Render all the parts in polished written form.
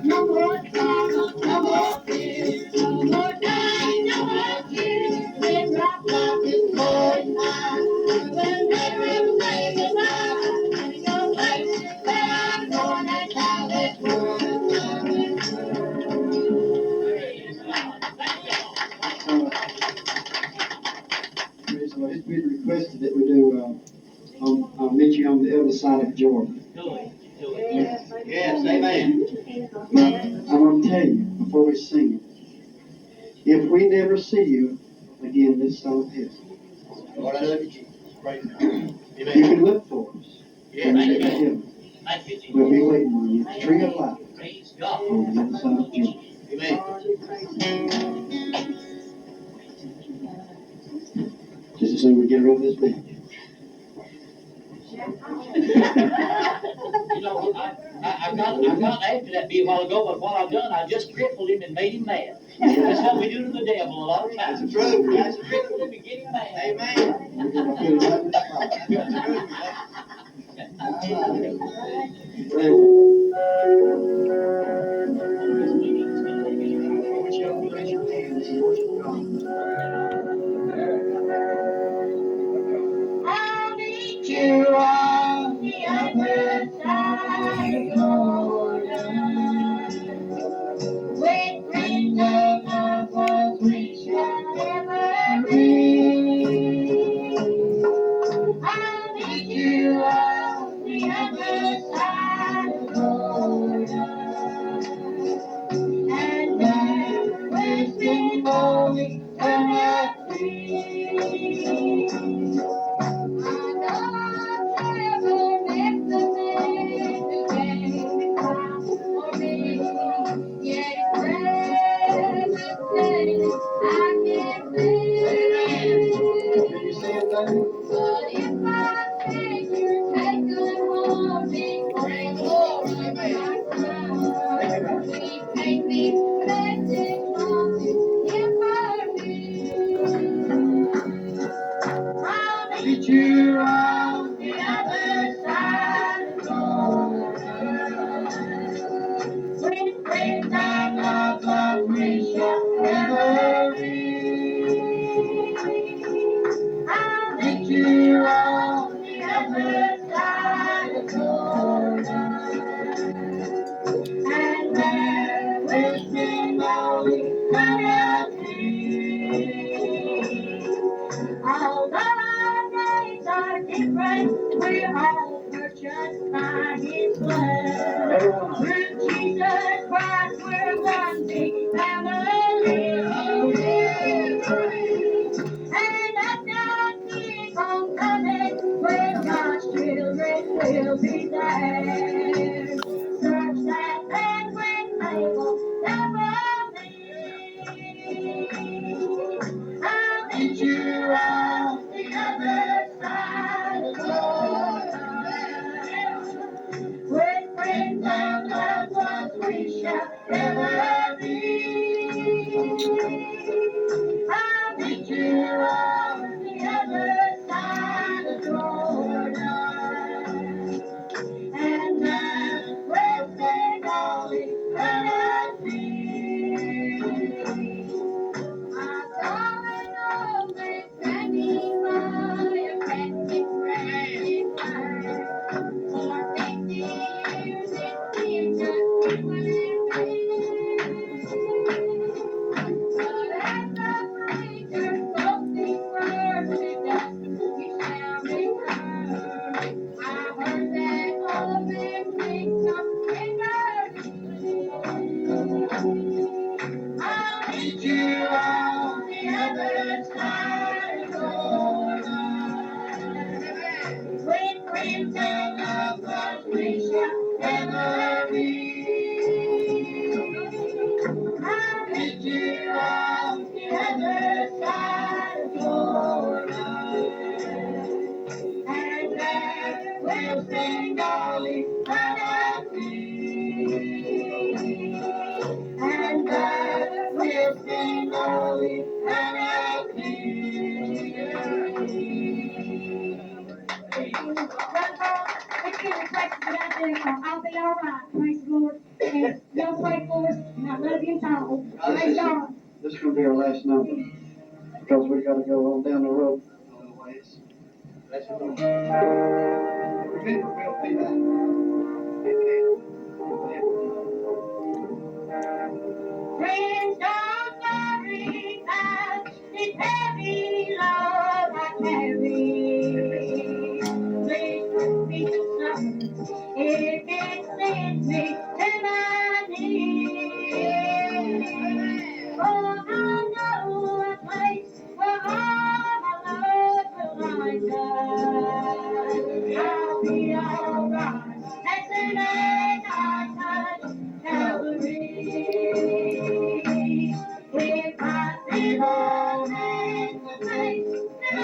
No more trouble, no more fear, no more dying, no more tears. When my love is going high, when everything is high, in your place where I'm gonna tell this world. It's been requested that we do, I'll meet you on the other side of Jordan. Yes, amen. But I want to tell you before we sing it, if we never see you again this side of heaven, Lord, I love you, Jesus. Praise God. you can look for us. Yeah, And thank we you. heaven. We'll be waiting on you. The tree of life on the other side of Jordan. Amen. Just as soon as we get rid of this bench. You know, I got after that bee a while ago, but what I've done, I just crippled him and made him mad. That's what we do to the devil a lot of times. That's the truth. Just cripple him and get him mad. Amen. We're going to put it right in the spot. That's the truth. Raise your hands and worship God. I'll meet you on the other side of Jordan. With friends and loved ones we shall never be. I'll meet you on the other side of Jordan. And there with me only eternity. Meet you on the other side of Jordan. With friends and loved ones we shall never be. I'll meet you on the other side of Jordan. And there with me only eternity. Although our names are different, we're all purchased by His blood. Through Jesus Christ, we're one big family. And I'm not keep on coming, where God's children will be there. Search that land when they will never be. I'll meet you on the other side of Jordan. With friends and loved ones we shall never be. I'll meet you on the other side of Jordan. And then we'll sing all eternity. I'm coming home. right. Praise the Lord. And y'all pray for us, and I love you all. Praise God. This is going to be our last number because we got to go on down the road a little ways. Bless you, Lord. Remember, we'll be Friends, don't worry about this heavy load I carry. Please don't be concerned if it sends me to my knees. For I know a place where all my Lord will find us. I'll be alright as soon as I touch Calvary. If I live on in the place that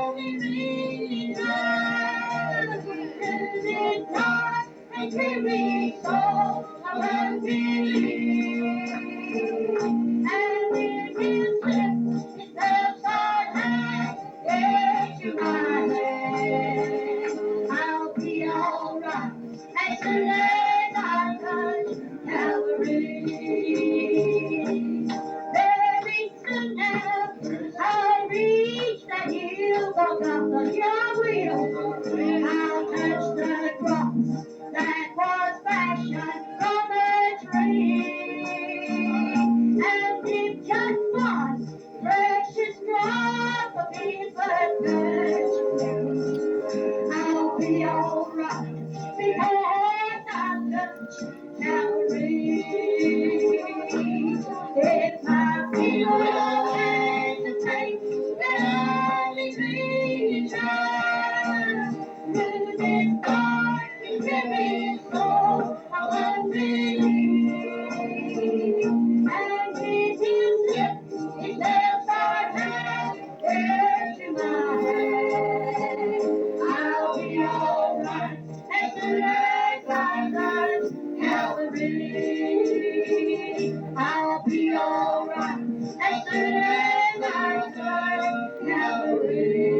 only really knows, through this dark and dreary soul of unbelief, and if you slip, it steps on high, get to my hand, I'll be alright as soon as I touch Calvary. Very soon now, I'll reach the hill of your will. I'll touch the cross that was fashioned from a tree. And if just one precious drop of his blood touch me, I'll be alright because I touch Calvary. If my people and the faith that only really try through this dark and dreary soul of unbelief, and if you slip, his nails are high, to my hand, I'll be alright as soon as I touch Calvary. I'll be alright as soon as I touch Calvary.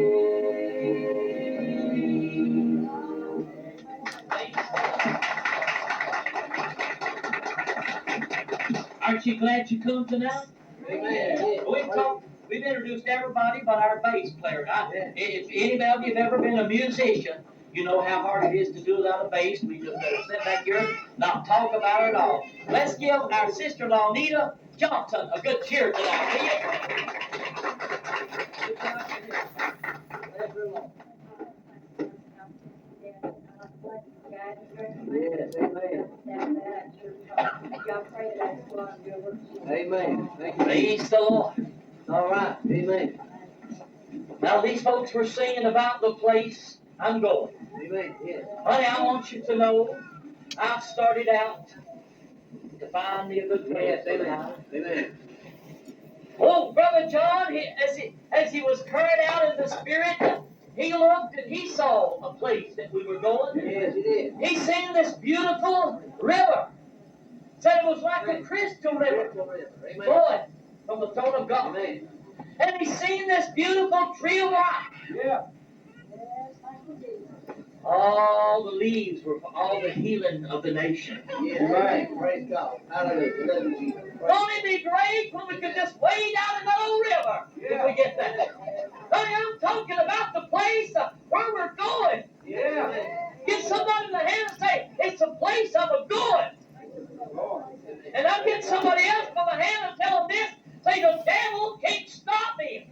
Aren't you glad you come tonight? Amen. We've introduced everybody but our bass player. Now, if any of you have ever been a musician, you know how hard it is to do without a bass. We just better sit back here and not talk about it at all. Let's give our sister-in-law, Nita Johnson, a good cheer tonight. Yes, amen. Amen. Thank you. Praise the Lord. All right. Amen. Now, these folks were singing about the place I'm going. Amen. Yes. Honey, I want you to know, I started out to find me a good place. Yes, amen. Amen. Oh, Brother John, as he was carried out in the Spirit, he looked and he saw a place that we were going. Yes, he did. He seen this beautiful river. Said it was like a crystal river Amen. flowing from the throne of God. Amen. And he seen this beautiful tree of life. Yeah. All the leaves were for all the healing of the nation. Yes, right. Praise God. Hallelujah. Love you, Jesus. Won't it be great when we could just wade out in that old river if we get that? Honey, I'm talking about the place where we're going. Yeah. Get somebody in the hand and say, it's a place I'm a-going. And I'll get somebody else by the hand and tell them this. Say, the devil can't stop me.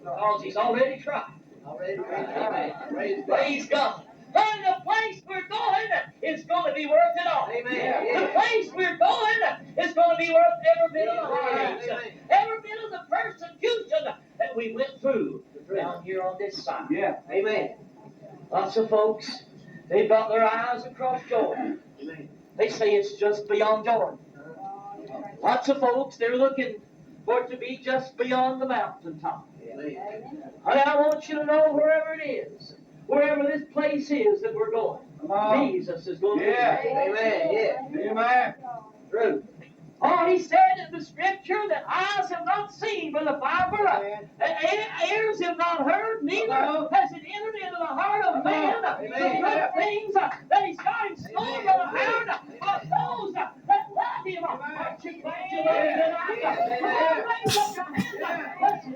Because he's already tried. Already. Amen. Praise God. Praise God. And the place we're going is going to be worth it all. Amen. The place we're going is going to be worth every bit of the heartaches, Amen. every bit of the persecution that we went through down here on this side. Yeah. Amen. Lots of folks, they've got their eyes across Jordan. Amen. They say it's just beyond Jordan. Lots of folks, they're looking for it to be just beyond the mountaintop. Amen. And I want you to know wherever it is, wherever this place is that we're going, Jesus is going to be there. Amen. Yeah. Amen. True. Oh, he said in the scripture that eyes have not seen, Brother Fiber, ears have not heard, neither has it entered into the heart of man the good things that he's got in store, Brother Howard, but those that love him. Aren't you glad you love him tonight? Come on, raise up your hands. Let's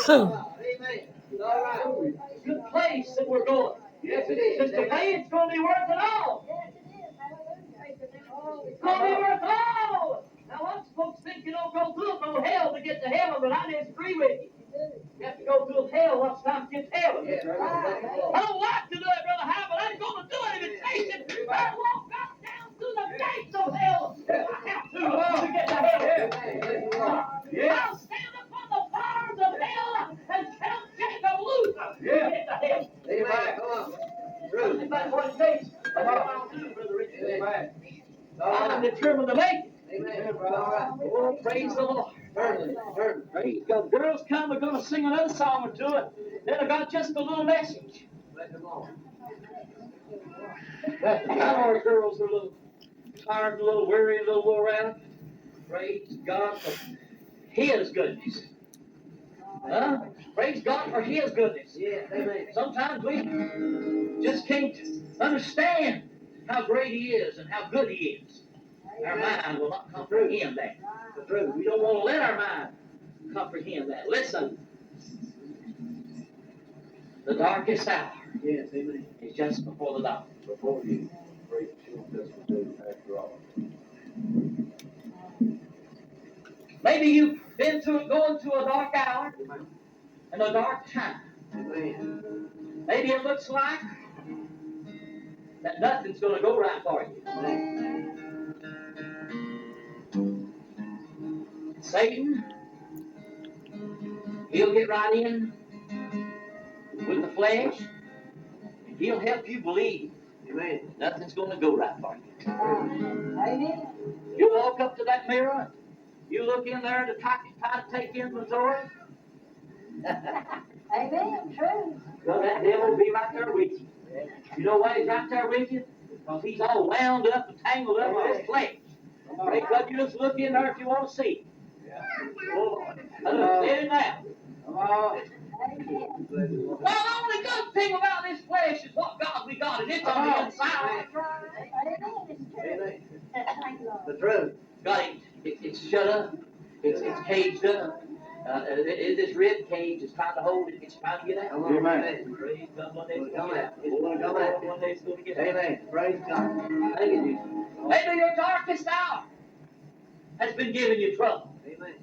love him. Amen. All right. Good place that we're going. Yes, it is. Sister May, it's going to be worth it all. It's going to be worth it all. Now, lots of folks think you don't go through no hell to get to heaven, but I disagree with you. You have to go through hell lots of times to get to heaven. Yes, right. I don't like to do it, Brother Howard, but I'm going to do it if it takes it. I walk right down through the gates of hell if I have to get to heaven. I'll stand upon the bars of hell and count Jacob loose to get to heaven. Amen. Come on. True. If that's what it takes, that's what I'll do, Brother Richard. Amen. I'm determined to make it. Amen. All right. Oh, praise the Lord. Certainly. Certainly. Praise God. Girls come, we're going to sing another song or two. Then I got just a little message. Let them on. I know our girls are a little tired, a little weary, a little wore out. Praise God for His goodness. Praise God for His goodness. Yes, amen. Sometimes we just can't understand how great He is and how good He is. Our mind will not comprehend that. The truth. We don't want to let our mind comprehend that. Listen. The darkest hour Yes, amen. is just before the dawn. Before you pray, this will do after all. Maybe you've been going through a dark hour and a dark time. Amen. Maybe it looks like that nothing's going to go right for you. Amen. Satan, he'll get right in with the flesh, and he'll help you believe Amen. nothing's going to go right for you. Amen. You walk up to that mirror, you look in there to try to take inventory. Amen. True. Well, that devil will be right there with you. You know why he's right there with you? Because he's all wound up and tangled up with his flesh. Praise God, you just look in there if you want to see. Oh, look, there now. Come on. Amen. Well, the only good thing about this flesh is what God we got, and it's on the inside. Amen. It's true. Amen. Thank you, Lord. The truth. God, it's shut up. It's caged up. This rib cage is trying to hold it. It's trying to get out. Come on. Amen. Praise God, one day it's Come going to out. get out. It's going to come out. One day it's going to get out. Amen. Praise God. Thank you, Jesus. Maybe your darkest hour has been giving you trouble. Amen.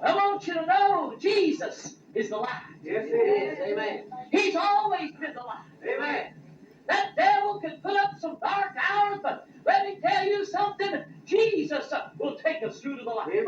I want you to know Jesus is the light. Yes, it is. Amen. He's always been the light. Amen. That devil can put up some dark hours, but let me tell you something, Jesus will take us through to the light.